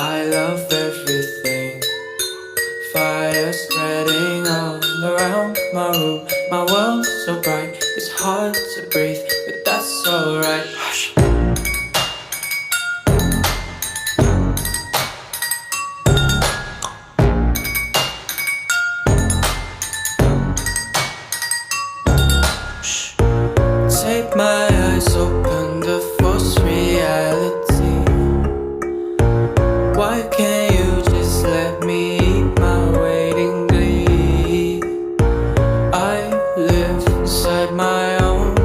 I love everything. Fire spreading all around my room. My world's so bright, it's hard to breathe, but that's alright. Hush. Shh. Take my eyes open to false reality. Why can't you just let me eat my waiting glee? I live inside my own